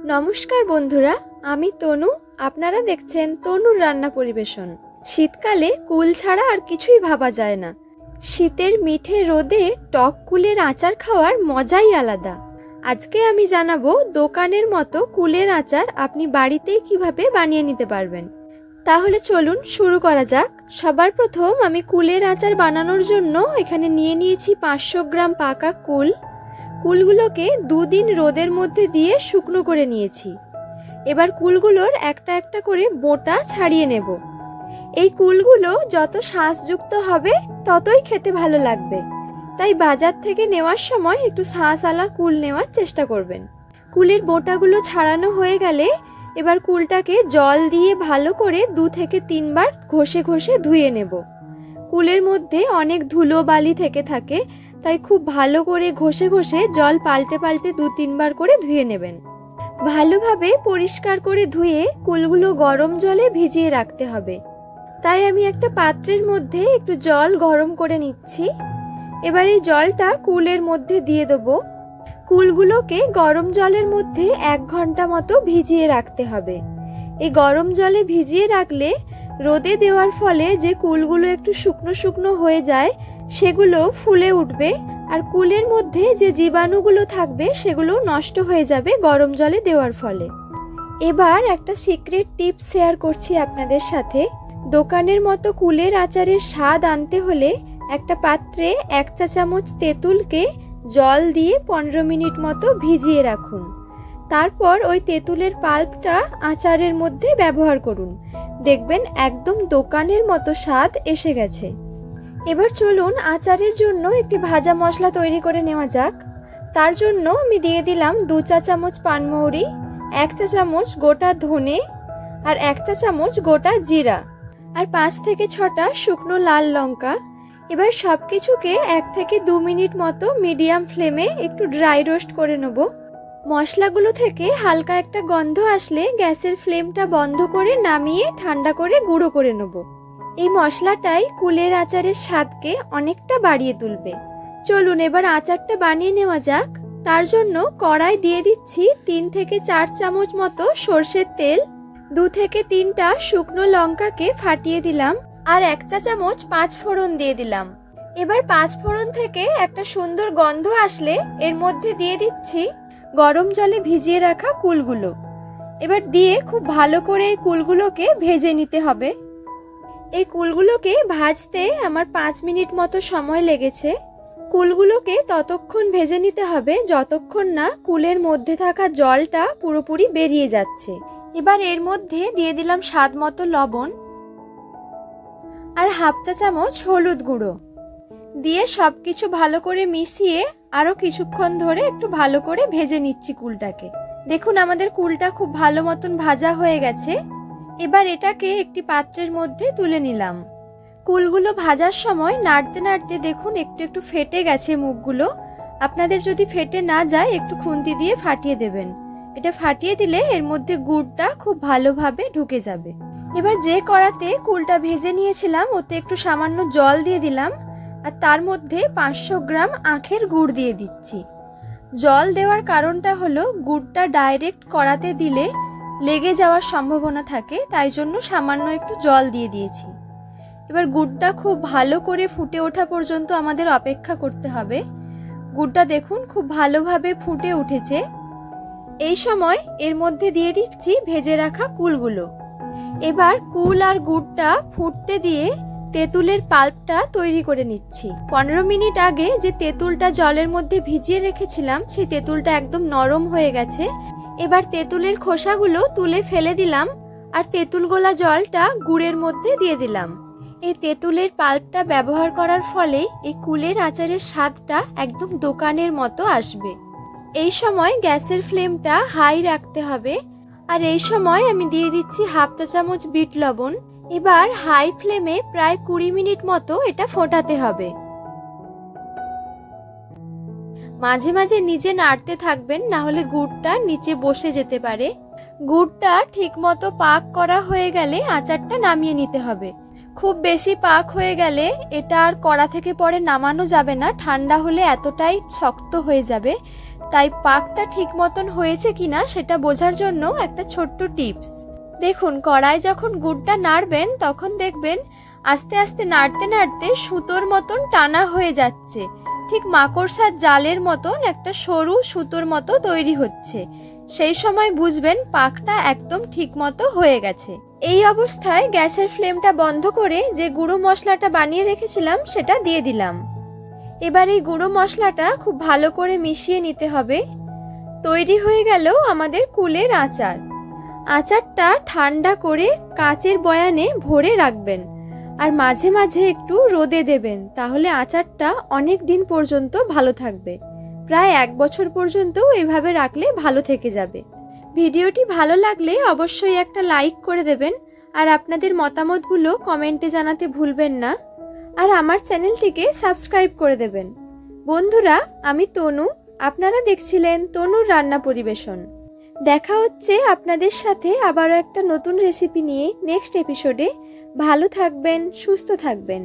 নমস্কার বন্ধুরা, আমি তনু। আপনারা দেখছেন তনুর রান্না পরিবেশন। শীতকালে কুল ছাড়া আর কিছুই ভাবা যায় না। শীতের মিঠে রোদে টক কুলের আচার খাওয়ার মজাই আলাদা। আজকে আমি জানাবো দোকানের মতো কুলের আচার আপনি বাড়িতেই কিভাবে বানিয়ে নিতে পারবেন। তাহলে চলুন শুরু করা যাক। সবার প্রথম আমি কুলের আচার বানানোর জন্য এখানে নিয়ে নিয়েছি 500 গ্রাম পাকা কুল। কুলগুলোকে 2 দিন রোদের মধ্যে দিয়ে শুকনো করে নিয়েছি। এবার কুলগুলোর একটা একটা করে বোটা ছাড়িয়ে নেব। এই কুলগুলো যত শাঁসযুক্ত হবে ততই খেতে ভালো লাগবে, তাই বাজার থেকে নেওয়ার সময় একটু শাঁসওয়ালা কুল নেওয়ার চেষ্টা করবেন। কুলের বোটাগুলো ছাড়ানো হয়ে গেলে এবার কুলটাকে জল দিয়ে ভালো করে 2 থেকে 3 বার ঘষে ঘষে ধুয়ে নেব। কুলের মধ্যে অনেক ধুলো বালি থেকে থাকে, তাই খুব ভালো করে ঘষে ঘষে জল পাল্টে পাল্টে 2-3 বার করে ধুয়ে নেবেন। ভালোভাবে পরিষ্কার করে ধুয়ে কুলগুলো গরম জলে ভিজিয়ে রাখতে হবে। তাই আমি একটা পাত্রের মধ্যে একটু জল গরম করে নিচ্ছি। এবার এই জলটা কুলের মধ্যে দিয়ে দেবো। কুলগুলোকে গরম জলের মধ্যে 1 ঘন্টা মতো ভিজিয়ে রাখতে হবে। এই গরম জলে ভিজিয়ে রাখলে রোদে দেওয়ার ফলে যে কুলগুলো একটু শুকনো শুকনো হয়ে যায় সেগুলো ফুলে উঠবে, আর কুলের মধ্যে যে জীবাণুগুলো থাকবে সেগুলো নষ্ট হয়ে যাবে গরম জলে দেওয়ার ফলে। এবার একটা সিক্রেট টিপস শেয়ার করছি আপনাদের সাথে। দোকানের মতো কুলের আচারের স্বাদ আনতে হলে একটা পাত্রে 1 চা চামচ তেঁতুলকে জল দিয়ে 15 মিনিট মতো ভিজিয়ে রাখুন। তারপর ওই তেঁতুলের পাল্পটা আচারের মধ্যে ব্যবহার করুন। দেখবেন একদম দোকানের মতো স্বাদ এসে গেছে। এবার চলুন আচারের জন্য একটি ভাজা মশলা তৈরি করে নেওয়া যাক। তার জন্য আমি দিয়ে দিলাম 2 চা চামচ পানমৌরি, 1 চা চামচ গোটা ধনে, আর 1 চা চামচ গোটা জিরা, আর 5 থেকে 6টা শুকনো লাল লঙ্কা। এবার সব কিছুকে 1 থেকে 2 মিনিট মতো মিডিয়াম ফ্লেমে একটু ড্রাই রোস্ট করে নেব। মশলাগুলো থেকে হালকা একটা গন্ধ আসলে গ্যাসের ফ্লেমটা বন্ধ করে নামিয়ে ঠান্ডা করে গুঁড়ো করে নেব। এই মশলাটাই কুলের আচারের স্বাদকে অনেকটা বাড়িয়ে তুলবে। চলুন এবার আচারটা বানিয়ে নেওয়া যাক। তার জন্য কড়াই দিয়ে দিচ্ছি 3 থেকে 4 চামচ মতো সর্ষের তেল। 2 থেকে 3টা শুকনো লঙ্কাকে ফাটিয়ে দিলাম, আর 1 চা চামচ 5 ফোড়ন দিয়ে দিলাম। এবার 5 ফোড়ন থেকে একটা সুন্দর গন্ধ আসলে এর মধ্যে দিয়ে দিচ্ছি গরম জলে ভিজিয়ে রাখা কুলগুলো। এবার দিয়ে খুব ভালো করে এই কুলগুলোকে ভেজে নিতে হবে। এই কুলগুলোকে ভাজতে আমার 5 মিনিট মতো সময় লেগেছে। কুলগুলোকে ততক্ষণ ভেজে নিতে হবে যতক্ষণ না কুলের মধ্যে থাকা জলটা পুরোপুরি বেরিয়ে যাচ্ছে। এবার এর মধ্যে দিয়ে দিলাম স্বাদ মতো লবণ আর 1/2 চা চামচ হলুদ গুঁড়ো দিয়ে সবকিছু ভালো করে মিশিয়ে আরো কিছুক্ষণ ধরে একটু ভালো করে ভেজে নিচ্ছি কুলটাকে। দেখুন আমাদের কুলটা খুব ভালো মতন ভাজা হয়ে গেছে। এবার এটাকে একটি পাত্রের মধ্যে তুলে নিলাম। কুলগুলো ভাজার সময় নাড়তে নাড়তে দেখুন একটু একটু ফেটে গেছে মুখগুলো। আপনাদের যদি ফেটে না যায় একটু খুন্তি দিয়ে ফাটিয়ে দেবেন। এটা ফাটিয়ে দিলে এর মধ্যে গুড়টা খুব ভালোভাবে ঢুকে যাবে। এবার যে কড়াতে কুলটা ভেজে নিয়েছিলাম ওতে একটু সামান্য জল দিয়ে দিলাম, আর তার মধ্যে 500 গ্রাম আখের গুড় দিয়ে দিচ্ছি। জল দেওয়ার কারণটা হলো গুড়টা ডাইরেক্ট কড়াতে দিলে লেগে যাওয়ার সম্ভাবনা থাকে, তাই জন্য সামান্য একটু জল দিয়ে দিয়েছি। এবার গুড়টা খুব ভালো করে ফুটে ওঠা পর্যন্ত আমাদের অপেক্ষা করতে হবে। গুড়টা দেখুন খুব ভালোভাবে ফুটে উঠেছে। এই সময় এর মধ্যে দিয়ে দিচ্ছি ভেজে রাখা কুলগুলো। এবার কুল আর গুড়টা ফুটতে দিয়ে তেঁতুলের পাল্পটা তৈরি করে নিচ্ছি। 15 মিনিট আগে যে তেঁতুলটা জলের মধ্যে ভিজিয়ে রেখেছিলাম সেই তেঁতুলটা একদম নরম হয়ে গেছে। এবার তেঁতুলের খোসাগুলো তুলে ফেলে দিলাম, আর তেঁতুল গোলা জলটা গুড়ের মধ্যে দিয়ে দিলাম। এই তেঁতুলের পাল্পটা ব্যবহার করার ফলে এই কুলের আচারের স্বাদটা একদম দোকানের মতো আসবে। এই সময় গ্যাসের ফ্লেমটা হাই রাখতে হবে, আর এই সময় আমি দিয়ে দিচ্ছি 1/2 চা চামচ বিট লবণ। এবার হাই ফ্লেমে প্রায় 20 মিনিট মতো এটা ফোটাতে হবে। মাঝে মাঝে নিজে নাড়তে থাকবেন, না হলে গুড়টা নিচে বসে যেতে পারে। গুড়টা ঠিকমতো পাক করা হয়ে গেলে আচারটা নামিয়ে নিতে হবে। খুব বেশি পাক হয়ে গেলে এটা আর কড়া থেকে পরে নামানো যাবে না, ঠান্ডা হলে এতটাই শক্ত হয়ে যাবে। তাই পাকটা ঠিক মতন হয়েছে কিনা সেটা বোঝার জন্য একটা ছোট্ট টিপস। দেখুন, কড়াই যখন গুড়টা নাড়বেন তখন দেখবেন আস্তে আস্তে নাড়তে নাড়তে সুতোর মতন টানা হয়ে যাচ্ছে, ঠিক মাকড়সার জালের মতন একটা সরু সুতোর মতো তৈরি হচ্ছে। সেই সময় বুঝবেন পাকটা একদম ঠিক মতো হয়ে গেছে। এই অবস্থায় গ্যাসের ফ্লেমটা বন্ধ করে যে গুঁড়ো মশলাটা বানিয়ে রেখেছিলাম সেটা দিয়ে দিলাম। এবার এই গুঁড়ো মশলাটা খুব ভালো করে মিশিয়ে নিতে হবে। তৈরি হয়ে গেল আমাদের কুলের আচার। আচারটা ঠান্ডা করে কাচের বয়ানে ভরে রাখবেন আর মাঝে মাঝে একটু রোদে দেবেন, তাহলে আচারটা অনেক দিন পর্যন্ত ভালো থাকবে। প্রায় 1 বছর পর্যন্ত এইভাবে রাখলে ভালো থেকে যাবে। ভিডিওটি ভালো লাগলে অবশ্যই একটা লাইক করে দেবেন আর আপনাদের মতামতগুলো কমেন্টে জানাতে ভুলবেন না। আর আমার চ্যানেলটিকে সাবস্ক্রাইব করে দেবেন। বন্ধুরা, আমি তনু, আপনারা দেখছিলেন তনুর রান্না পরিবেশন। দেখা হচ্ছে আপনাদের সাথে আবারও একটা নতুন রেসিপি নিয়ে নেক্সট এপিসোডে। ভালো থাকবেন, সুস্থ থাকবেন।